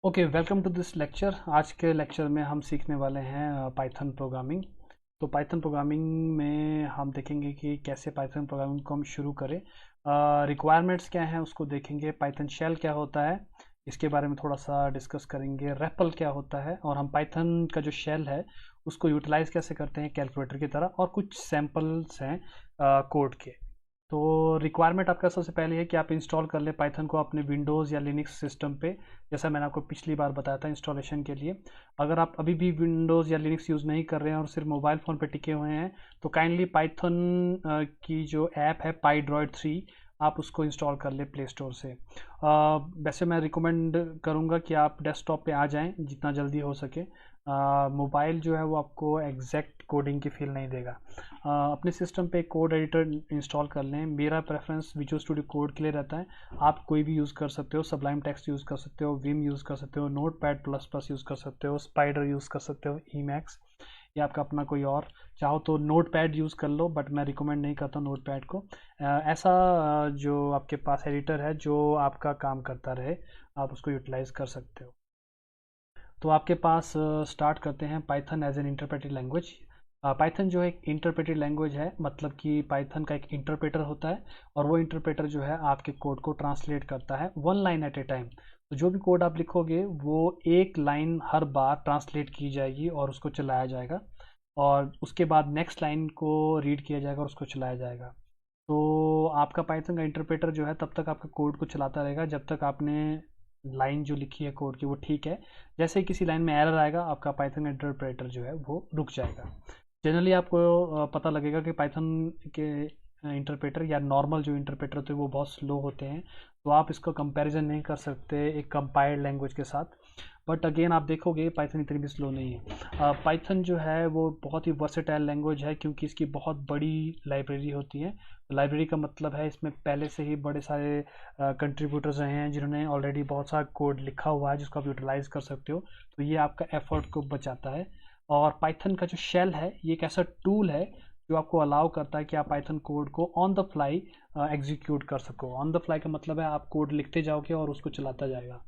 Okay, welcome to this lecture. आज के lecture में हम सीखने वाले हैं पाइथन प्रोग्रामिंग। तो पाइथन प्रोग्रामिंग में हम देखेंगे कि कैसे पाइथन प्रोग्रामिंग को हम शुरू करें। रिक्वायरमेंट्स क्या हैं उसको देखेंगे। पाइथन शेल क्या होता है इसके बारे में थोड़ा सा डिस्कस करेंगे। रेपल क्या होता है और हम पाइथन का जो शेल है उसको यूटिलाइज कैसे करते हैं कैलकुलेटर की तरह, और कुछ सैम्पल्स हैं कोड के। तो रिक्वायरमेंट आपका सबसे पहले है कि आप इंस्टॉल कर लें पाइथन को अपने विंडोज़ या लिनक्स सिस्टम पे, जैसा मैंने आपको पिछली बार बताया था इंस्टॉलेशन के लिए। अगर आप अभी भी विंडोज़ या लिनक्स यूज़ नहीं कर रहे हैं और सिर्फ मोबाइल फ़ोन पे टिके हुए हैं तो काइंडली पाइथन की जो ऐप है PyDroid 3, आप उसको इंस्टॉल कर लें प्ले स्टोर से। वैसे मैं रिकमेंड करूँगा कि आप डेस्कटॉप पे आ जाएं जितना जल्दी हो सके। मोबाइल जो है वो आपको एग्जैक्ट कोडिंग की फील नहीं देगा। अपने सिस्टम पे कोड एडिटर इंस्टॉल कर लें। मेरा प्रेफरेंस विजुअल स्टूडियो कोड के लिए रहता है। आप कोई भी यूज़ कर सकते हो, सबलाइम टेक्स्ट यूज़ कर सकते हो, विम यूज़ कर सकते हो, नोटपैड प्लस प्लस यूज़ कर सकते हो, स्पाइडर यूज़ कर सकते हो, ईमैक्स, या आपका अपना कोई और चाहो तो नोटपैड यूज़ कर लो, बट मैं रिकमेंड नहीं करता नोटपैड को। ऐसा जो आपके पास एडिटर है जो आपका काम करता रहे, आप उसको यूटिलाइज कर सकते हो। तो आपके पास स्टार्ट करते हैं Python as an interpreted language. Python जो है एक इंटरप्रेटेड लैंग्वेज है, मतलब कि पाइथन का एक इंटरप्रेटर होता है और वो इंटरप्रेटर जो है आपके कोड को ट्रांसलेट करता है one line at A time. तो जो भी कोड आप लिखोगे वो एक लाइन हर बार ट्रांसलेट की जाएगी और उसको चलाया जाएगा, और उसके बाद नेक्स्ट लाइन को रीड किया जाएगा और उसको चलाया जाएगा। तो आपका पाइथन का इंटरप्रेटर जो है तब तक आपका कोड को चलाता रहेगा जब तक आपने लाइन जो लिखी है कोड की वो ठीक है। जैसे ही किसी लाइन में एरर आएगा आपका पाइथन इंटरप्रेटर जो है वो रुक जाएगा। जनरली आपको पता लगेगा कि पाइथन के इंटरप्रेटर या नॉर्मल जो इंटरप्रेटर होते हैं वो बहुत स्लो होते हैं, तो आप इसका कंपैरिजन नहीं कर सकते एक कंपाइल्ड लैंग्वेज के साथ। बट अगेन आप देखोगे पाइथन इतनी भी स्लो नहीं है। पाइथन जो है वो बहुत ही वर्सेटाइल लैंग्वेज है क्योंकि इसकी बहुत बड़ी लाइब्रेरी होती है। लाइब्रेरी का मतलब है इसमें पहले से ही बड़े सारे कंट्रीब्यूटर्स रहे हैं जिन्होंने ऑलरेडी बहुत सारा कोड लिखा हुआ है जिसको आप यूटिलाइज कर सकते हो। तो ये आपका एफर्ट को बचाता है। और पाइथन का जो शेल है ये एक ऐसा टूल है जो आपको अलाउ करता है कि आप पाइथन कोड को ऑन द फ्लाई एग्जीक्यूट कर सको। ऑन द फ्लाई का मतलब है आप कोड लिखते जाओगे और उसको चलाता जाएगा।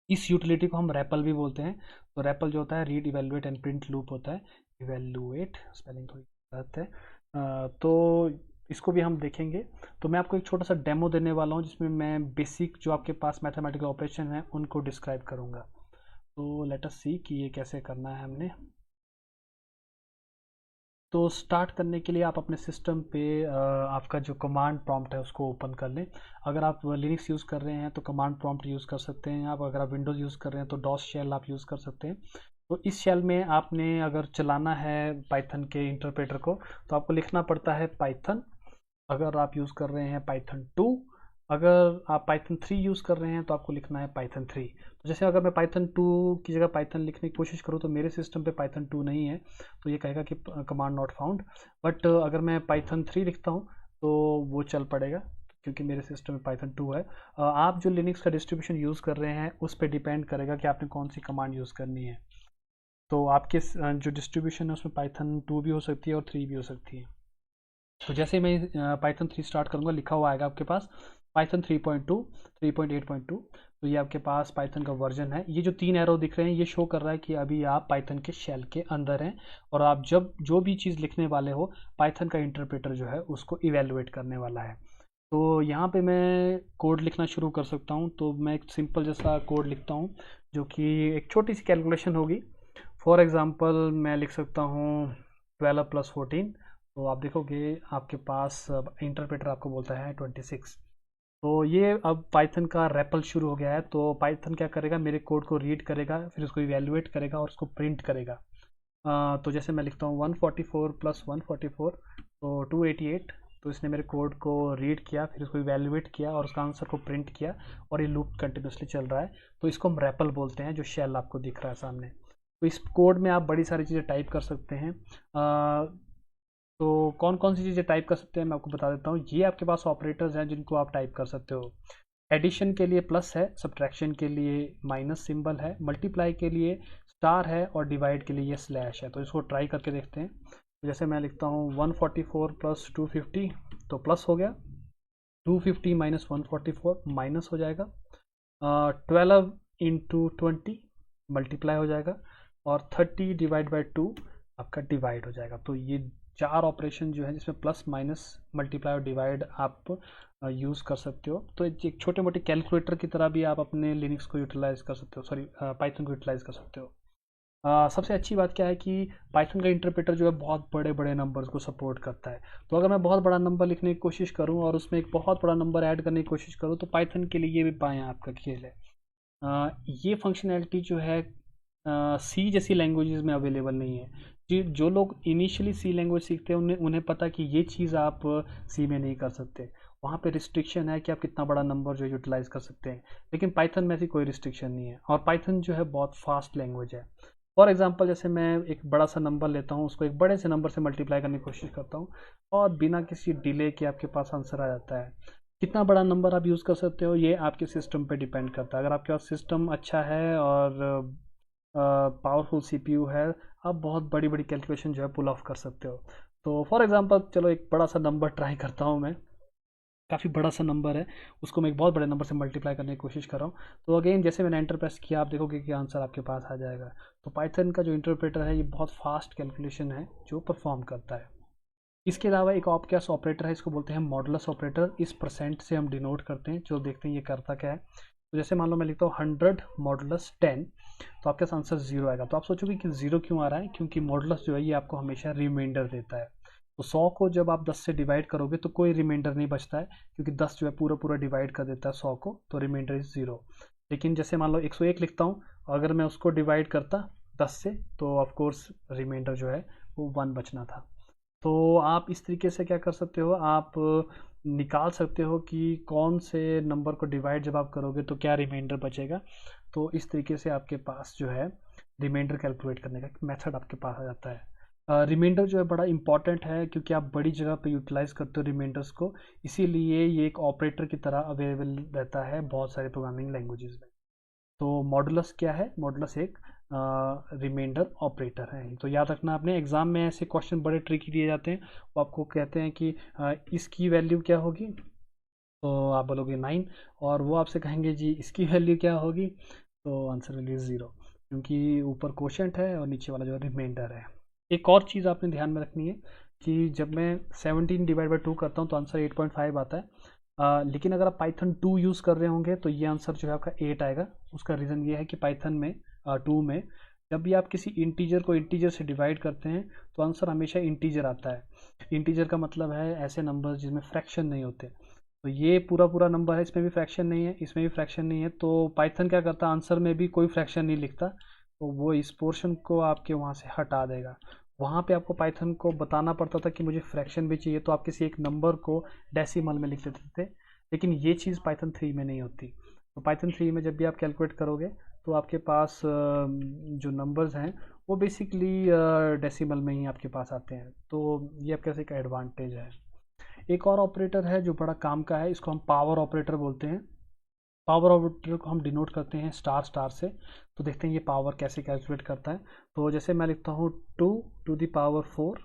इस यूटिलिटी को हम रैपल भी बोलते हैं। तो रैपल जो होता है read evaluate and print loop होता है। इवेलुएट स्पेलिंग थोड़ी गलत है। तो इसको भी हम देखेंगे। तो मैं आपको एक छोटा सा डेमो देने वाला हूँ जिसमें मैं बेसिक जो आपके पास मैथमेटिकल ऑपरेशन है उनको डिस्क्राइब करूँगा। तो लेट अस सी कि ये कैसे करना है हमने। तो स्टार्ट करने के लिए आप अपने सिस्टम पे आपका जो कमांड प्रॉम्प्ट है उसको ओपन कर लें। अगर आप लिनक्स यूज़ कर रहे हैं तो कमांड प्रॉम्प्ट यूज़ कर सकते हैं आप। अगर आप विंडोज़ यूज़ कर रहे हैं तो डॉस शेल आप यूज़ कर सकते हैं। तो इस शेल में आपने अगर चलाना है पाइथन के इंटरप्रेटर को तो आपको लिखना पड़ता है पाइथन। अगर आप यूज़ कर रहे हैं पाइथन 2, अगर आप पाइथन 3 यूज़ कर रहे हैं तो आपको लिखना है पाइथन 3। तो जैसे अगर मैं पाइथन 2 की जगह पाइथन लिखने की कोशिश करूँ तो मेरे सिस्टम पे पाइथन 2 नहीं है, तो ये कहेगा कि कमांड नॉट फाउंड। बट अगर मैं पाइथन 3 लिखता हूँ तो वो चल पड़ेगा क्योंकि मेरे सिस्टम में पाइथन 2 है। आप जो लिनक्स का डिस्ट्रीब्यूशन यूज़ कर रहे हैं उस पर डिपेंड करेगा कि आपने कौन सी कमांड यूज़ करनी है। तो आपके जो डिस्ट्रीब्यूशन है उसमें पाइथन 2 भी हो सकती है और 3 भी हो सकती है। तो जैसे मैं पाइथन 3 स्टार्ट करूँगा लिखा हुआ आएगा आपके पास पाइथन 3.2, 3.8.2। तो ये आपके पास पाइथन का वर्जन है। ये जो 3 एरो दिख रहे हैं ये शो कर रहा है कि अभी आप पाइथन के शेल के अंदर हैं और आप जब जो भी चीज़ लिखने वाले हो पाइथन का इंटरप्रेटर जो है उसको इवेलुएट करने वाला है। तो यहाँ पे मैं कोड लिखना शुरू कर सकता हूँ। तो मैं एक सिंपल जैसा कोड लिखता हूँ जो कि एक छोटी सी कैलकुलेशन होगी। फॉर एग्ज़ाम्पल मैं लिख सकता हूँ 12 + 14। तो आप देखोगे आपके पास इंटरप्रेटर आपको बोलता है 26। तो ये अब पाइथन का रैपल शुरू हो गया है। तो पाइथन क्या करेगा, मेरे कोड को रीड करेगा, फिर उसको इवेलुएट करेगा और उसको प्रिंट करेगा। तो जैसे मैं लिखता हूँ 144 + 144, तो 288। तो इसने मेरे कोड को रीड किया, फिर उसको इवेलुएट किया और उसका आंसर को प्रिंट किया, और ये लूप कंटिन्यूसली चल रहा है। तो इसको हम रैपल बोलते हैं जो शेल आपको दिख रहा है सामने। तो इस कोड में आप बड़ी सारी चीज़ें टाइप कर सकते हैं। तो कौन कौन सी चीज़ें टाइप कर सकते हैं मैं आपको बता देता हूँ। ये आपके पास ऑपरेटर्स हैं जिनको आप टाइप कर सकते हो। एडिशन के लिए प्लस है, सब्ट्रैक्शन के लिए माइनस सिंबल है, मल्टीप्लाई के लिए स्टार है और डिवाइड के लिए ये स्लैश है। तो इसको ट्राई करके देखते हैं। तो जैसे मैं लिखता हूँ 144 + 250, तो प्लस हो गया। 250 - 144 माइनस हो जाएगा। 12 इंटू 20 मल्टीप्लाई हो जाएगा, और 30 डिवाइड बाई 2 आपका डिवाइड हो जाएगा। तो ये 4 ऑपरेशन जो है जिसमें प्लस माइनस मल्टीप्लाई और डिवाइड आप यूज़ कर सकते हो। तो एक छोटे मोटे कैलकुलेटर की तरह भी आप अपने लिनक्स को यूटिलाइज कर सकते हो, सॉरी पाइथन को यूटिलाइज कर सकते हो। सबसे अच्छी बात क्या है कि पाइथन का इंटरप्रेटर जो है बहुत बड़े बड़े नंबर्स को सपोर्ट करता है। तो अगर मैं बहुत बड़ा नंबर लिखने की कोशिश करूं और उसमें एक बहुत बड़ा नंबर ऐड करने की कोशिश करूं, तो पाइथन के लिए ये भी बाएं आपका खेल है। ये फंक्शनैलिटी जो है सी जैसी लैंग्वेजेस में अवेलेबल नहीं है। जी, जो लोग इनिशियली सी लैंग्वेज सीखते हैं उन्हें पता कि ये चीज़ आप सी में नहीं कर सकते। वहाँ पे रिस्ट्रिक्शन है कि आप कितना बड़ा नंबर जो यूटिलाइज कर सकते हैं, लेकिन पाइथन में ऐसी कोई रिस्ट्रिक्शन नहीं है। और पाइथन जो है बहुत फास्ट लैंग्वेज है। फॉर एग्जाम्पल, जैसे मैं एक बड़ा सा नंबर लेता हूँ, उसको एक बड़े से नंबर से मल्टीप्लाई करने की कोशिश करता हूँ, और बिना किसी डिले के आपके पास आंसर आ जाता है। कितना बड़ा नंबर आप यूज़ कर सकते हो ये आपके सिस्टम पे डिपेंड करता है। अगर आपके पास सिस्टम अच्छा है और पावरफुल सीपीयू है, आप बहुत बड़ी बड़ी कैलकुलेशन जो है पुल ऑफ कर सकते हो। तो फॉर एग्जांपल चलो एक बड़ा सा नंबर ट्राई करता हूँ मैं। काफ़ी बड़ा सा नंबर है, उसको मैं एक बहुत बड़े नंबर से मल्टीप्लाई करने की कोशिश कर रहा हूँ। तो अगेन जैसे मैंने एंटर प्रेस किया, आप देखोगे कि आंसर आपके पास आ जाएगा। तो पाइथन का जो इंटरप्रेटर है ये बहुत फास्ट कैलकुलेशन है जो परफॉर्म करता है। इसके अलावा एक ऑपकैस ऑपरेटर है, इसको बोलते हैं मॉडुलस ऑपरेटर। इस परसेंट से हम डिनोट करते हैं। जो देखते हैं ये करता क्या है। तो जैसे मान लो मैं लिखता हूँ 100 मॉडुलस 10, तो आपके पास आंसर 0 आएगा। तो आप सोचोगे कि 0 क्यों आ रहा है, क्योंकि मॉडुलस जो है ये आपको हमेशा रिमाइंडर देता है। तो 100 को जब आप 10 से डिवाइड करोगे तो कोई रिमाइंडर नहीं बचता है, क्योंकि 10 जो है पूरा पूरा डिवाइड कर देता है 100 को, तो रिमाइंडर इज 0। लेकिन जैसे मान लो 101 लिखता हूँ, अगर मैं उसको डिवाइड करता 10 से, तो ऑफकोर्स रिमाइंडर जो है वो 1 बचना था। तो आप इस तरीके से क्या कर सकते हो, आप निकाल सकते हो कि कौन से नंबर को डिवाइड जब आप करोगे तो क्या रिमाइंडर बचेगा। तो इस तरीके से आपके पास जो है रिमाइंडर कैलकुलेट करने का मेथड आपके पास आ जाता है। रिमाइंडर जो है बड़ा इंपॉर्टेंट है, क्योंकि आप बड़ी जगह पे यूटिलाइज करते हो रिमाइंडर्स को, इसीलिए ये एक ऑपरेटर की तरह अवेलेबल रहता है बहुत सारे प्रोग्रामिंग लैंग्वेजेस में। तो मॉडुलस क्या है, मॉडुलस एक रिमाइंडर ऑपरेटर है। तो याद रखना, आपने एग्जाम में ऐसे क्वेश्चन बड़े ट्रिकी दिए जाते हैं, वो आपको कहते हैं कि इसकी वैल्यू क्या होगी, तो आप बोलोगे 9, और वो आपसे कहेंगे जी इसकी वैल्यू क्या होगी, तो आंसर वैल्यू 0, क्योंकि ऊपर क्वोशंट है और नीचे वाला जो है रिमाइंडर है। एक और चीज़ आपने ध्यान में रखनी है कि जब मैं 17 डिवाइड बाई 2 करता हूँ तो आंसर 8.5 आता है। लेकिन अगर आप पाइथन 2 यूज़ कर रहे होंगे तो ये आंसर जो है आपका 8 आएगा। उसका रीज़न ये है कि पाइथन में 2 में जब भी आप किसी इंटीजर को इंटीजर से डिवाइड करते हैं तो आंसर हमेशा इंटीजर आता है। इंटीजर का मतलब है ऐसे नंबर जिसमें फ्रैक्शन नहीं होते। तो ये पूरा पूरा नंबर है, इसमें भी फ्रैक्शन नहीं है, इसमें भी फ्रैक्शन नहीं है, तो पाइथन क्या करता है, आंसर में भी कोई फ्रैक्शन नहीं लिखता, तो वो इस पोर्शन को आपके वहाँ से हटा देगा। वहाँ पे आपको पाइथन को बताना पड़ता था कि मुझे फ्रैक्शन भी चाहिए, तो आप किसी एक नंबर को डेसिमल में लिख देते थे, लेकिन ये चीज़ पाइथन 3 में नहीं होती। तो पाइथन 3 में जब भी आप कैलकुलेट करोगे तो आपके पास जो नंबर्स हैं वो बेसिकली डेसिमल में ही आपके पास आते हैं। तो ये आपके पास एक एडवांटेज है। एक और ऑपरेटर है जो बड़ा काम का है, इसको हम पावर ऑपरेटर बोलते हैं। पावर ऑपरेटर को हम डिनोट करते हैं स्टार स्टार से। तो देखते हैं ये पावर कैसे कैलकुलेट करता है। तो जैसे मैं लिखता हूँ 2 टू द पावर 4,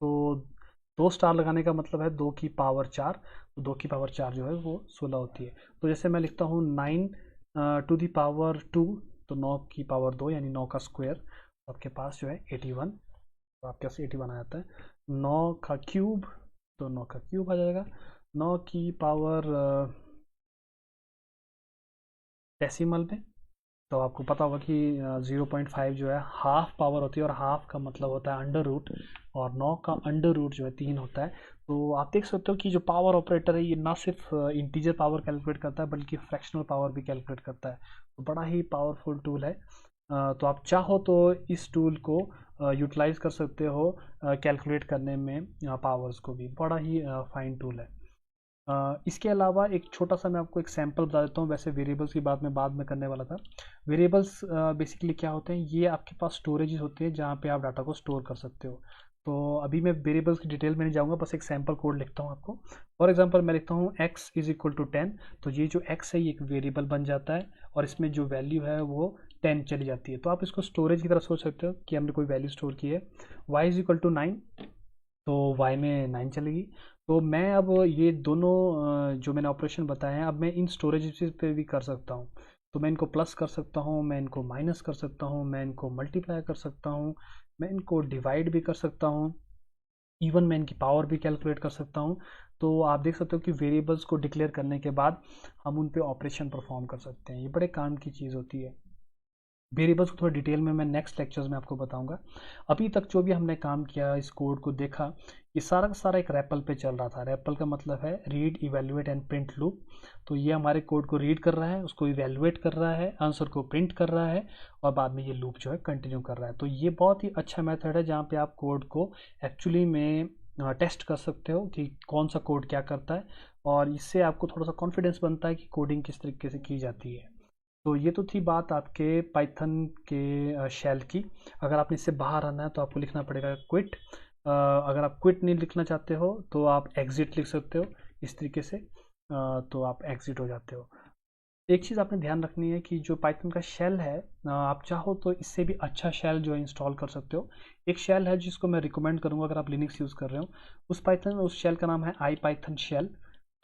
तो 2 स्टार लगाने का मतलब है 2 की पावर 4, तो 2 की पावर 4 जो है वो 16 होती है। तो जैसे मैं लिखता हूँ 9 टू द पावर 2, तो 9 की पावर 2 यानी 9 का स्क्वायर, तो आपके पास जो है 81, तो आपके पास 81 आ जाता है। 9 का क्यूब, तो 9 का क्यूब आ जाएगा। 9 की पावर डेसिमल में, तो आपको पता होगा कि 0.5 जो है हाफ पावर होती है, और हाफ का मतलब होता है अंडर रूट, और 9 का अंडर रूट जो है 3 होता है। तो आप देख सकते हो कि जो पावर ऑपरेटर है ये ना सिर्फ इंटीजर पावर कैलकुलेट करता है बल्कि फ्रैक्शनल पावर भी कैलकुलेट करता है। तो बड़ा ही पावरफुल टूल है। तो आप चाहो तो इस टूल को यूटिलाइज कर सकते हो कैलकुलेट करने में पावर्स को भी। बड़ा ही फाइन टूल है। इसके अलावा एक छोटा सा मैं आपको एक सैम्पल बता देता हूँ। वैसे वेरिएबल्स की बात मैं बाद में करने वाला था। वेरिएबल्स बेसिकली क्या होते हैं, ये आपके पास स्टोरेजेस होते हैं जहाँ पे आप डाटा को स्टोर कर सकते हो। तो अभी मैं वेरिएबल्स की डिटेल में नहीं जाऊँगा, बस एक सैम्पल कोड लिखता हूँ आपको। फॉर एग्जांपल मैं लिखता हूँ x इज इक्वल टू 10, तो ये जो x है ये एक वेरिएबल बन जाता है, और इसमें जो वैल्यू है वो 10 चली जाती है। तो आप इसको स्टोरेज की तरह सोच सकते हो कि हमने कोई वैल्यू स्टोर की है। y इज इक्वल टू 9, तो y में 9 चलेगी। तो मैं अब ये दोनों जो मैंने ऑपरेशन बताए हैं अब मैं इन स्टोरेज पे भी कर सकता हूँ। तो मैं इनको प्लस कर सकता हूँ, मैं इनको माइनस कर सकता हूँ, मैं इनको मल्टीप्लाई कर सकता हूँ, मैं इनको डिवाइड भी कर सकता हूँ, इवन मैं इनकी पावर भी कैलकुलेट कर सकता हूँ। तो आप देख सकते हो कि वेरिएबल्स को डिक्लेयर करने के बाद हम उन पे ऑपरेशन परफॉर्म कर सकते हैं। ये बड़े काम की चीज़ होती है। वेरिएबल्स को थोड़ा डिटेल में मैं नेक्स्ट लेक्चर्स में आपको बताऊंगा। अभी तक जो भी हमने काम किया, इस कोड को देखा, ये सारा का सारा एक रैपल पे चल रहा था। रैपल का मतलब है read, evaluate and print loop. तो ये हमारे कोड को रीड कर रहा है, उसको इवेल्युएट कर रहा है, आंसर को प्रिंट कर रहा है, और बाद में ये लूप जो है कंटिन्यू कर रहा है। तो ये बहुत ही अच्छा मेथड है जहाँ पे आप कोड को एक्चुअली में टेस्ट कर सकते हो कि कौन सा कोड क्या करता है, और इससे आपको थोड़ा सा कॉन्फिडेंस बनता है कि कोडिंग किस तरीके से की जाती है। तो ये तो थी बात आपके पाइथन के शेल की। अगर आपने इससे बाहर आना है तो आपको लिखना पड़ेगा क्विट। अगर आप क्विट नहीं लिखना चाहते हो तो आप एग्जिट लिख सकते हो इस तरीके से। तो आप एग्जिट हो जाते हो। एक चीज़ आपने ध्यान रखनी है कि जो पाइथन का शेल है, आप चाहो तो इससे भी अच्छा शेल जो है इंस्टॉल कर सकते हो। एक शेल है जिसको मैं रिकमेंड करूँगा अगर आप लिनक्स यूज़ कर रहे हो। उस पाइथन में उस शेल का नाम है आई पाइथन शेल।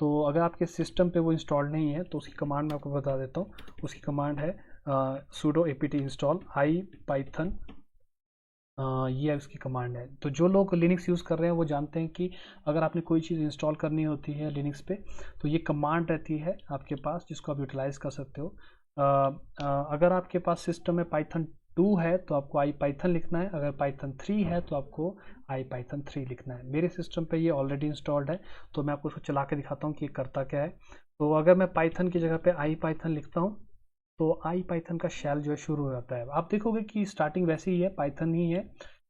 तो अगर आपके सिस्टम पे वो इंस्टॉल नहीं है तो उसकी कमांड मैं आपको बता देता हूँ। उसकी कमांड है sudo apt install आई पाइथन। ये इसकी कमांड है। तो जो लोग लिनक्स यूज़ कर रहे हैं वो जानते हैं कि अगर आपने कोई चीज़ इंस्टॉल करनी होती है लिनक्स पे तो ये कमांड रहती है आपके पास, जिसको आप यूटिलाइज कर सकते हो। अगर आपके पास सिस्टम में पाइथन 2 है तो आपको आई पाइथन लिखना है, अगर पाइथन 3 है तो आपको आई पाइथन 3 लिखना है। मेरे सिस्टम पे ये ऑलरेडी इंस्टॉल्ड है, तो मैं आपको उसको चला के दिखाता हूँ कि ये करता क्या है। तो अगर मैं पाइथन की जगह पे आई पाइथन लिखता हूँ तो आई पाइथन का शेल जो है शुरू हो जाता है। आप देखोगे कि स्टार्टिंग वैसे ही है, पाइथन ही है,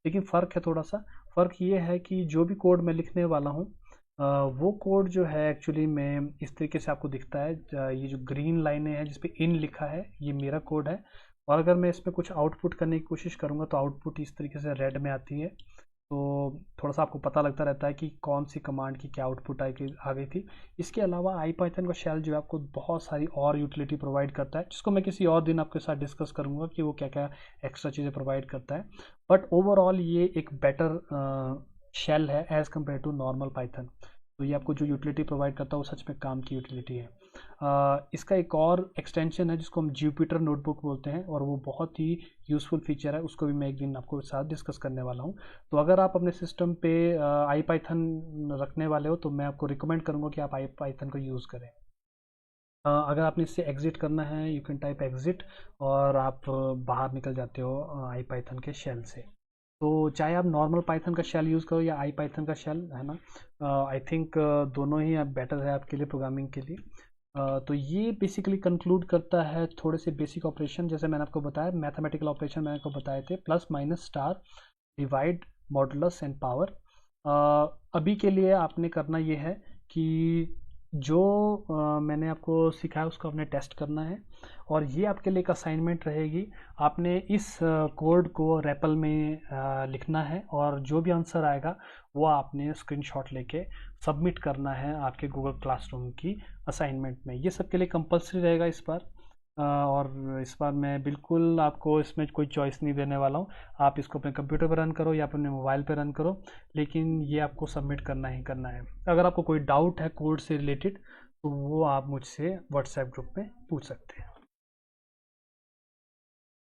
लेकिन फ़र्क है थोड़ा सा। फ़र्क ये है कि जो भी कोड मैं लिखने वाला हूँ वो कोड जो है एक्चुअली में इस तरीके से आपको दिखता है। ये जो ग्रीन लाइनें हैं जिस पे इन लिखा है ये मेरा कोड है, और अगर मैं इसमें कुछ आउटपुट करने की कोशिश करूँगा तो आउटपुट इस तरीके से रेड में आती है। तो थोड़ा सा आपको पता लगता रहता है कि कौन सी कमांड की क्या आउटपुट आ गई थी। इसके अलावा आई पाइथन का शेल जो है आपको बहुत सारी और यूटिलिटी प्रोवाइड करता है, जिसको मैं किसी और दिन आपके साथ डिस्कस करूंगा कि वो क्या क्या एक्स्ट्रा चीज़ें प्रोवाइड करता है। बट ओवरऑल ये एक बेटर शेल है as compare to normal Python. तो ये आपको जो यूटिलिटी प्रोवाइड करता है वो सच में काम की यूटिलिटी है। इसका एक और एक्सटेंशन है जिसको हम जुपिटर नोटबुक बोलते हैं, और वो बहुत ही यूज़फुल फीचर है। उसको भी मैं एक दिन आपको साथ डिस्कस करने वाला हूँ। तो अगर आप अपने सिस्टम पे आई पाइथन रखने वाले हो तो मैं आपको रिकमेंड करूँगा कि आप आई पाइथन को यूज़ करें। अगर आपने इससे एग्जिट करना है यू कैन टाइप एग्जिट, और आप बाहर निकल जाते हो आई पाइथन के शेल से। तो चाहे आप नॉर्मल पाइथन का शेल यूज़ करो या आई पाइथन का शेल, है ना, आई थिंक दोनों ही बेटर है आपके लिए प्रोग्रामिंग के लिए। तो ये बेसिकली कंक्लूड करता है थोड़े से बेसिक ऑपरेशन, जैसे मैंने आपको बताया मैथमेटिकल ऑपरेशन मैंने आपको बताए थे, plus minus star divide modulus and power. अभी के लिए आपने करना ये है कि जो मैंने आपको सिखाया उसको आपने टेस्ट करना है, और ये आपके लिए एक असाइनमेंट रहेगी। आपने इस कोड को रेपल में लिखना है, और जो भी आंसर आएगा वो आपने स्क्रीनशॉट लेके सबमिट करना है आपके गूगल क्लासरूम की असाइनमेंट में। ये सबके लिए कंपलसरी रहेगा इस बार। और इस बार मैं बिल्कुल आपको इसमें कोई चॉइस नहीं देने वाला हूँ। आप इसको अपने कंप्यूटर पर रन करो या अपने मोबाइल पर रन करो, लेकिन ये आपको सबमिट करना ही करना है। अगर आपको कोई डाउट है कोड से रिलेटेड तो वो आप मुझसे व्हाट्सएप ग्रुप में पूछ सकते हैं।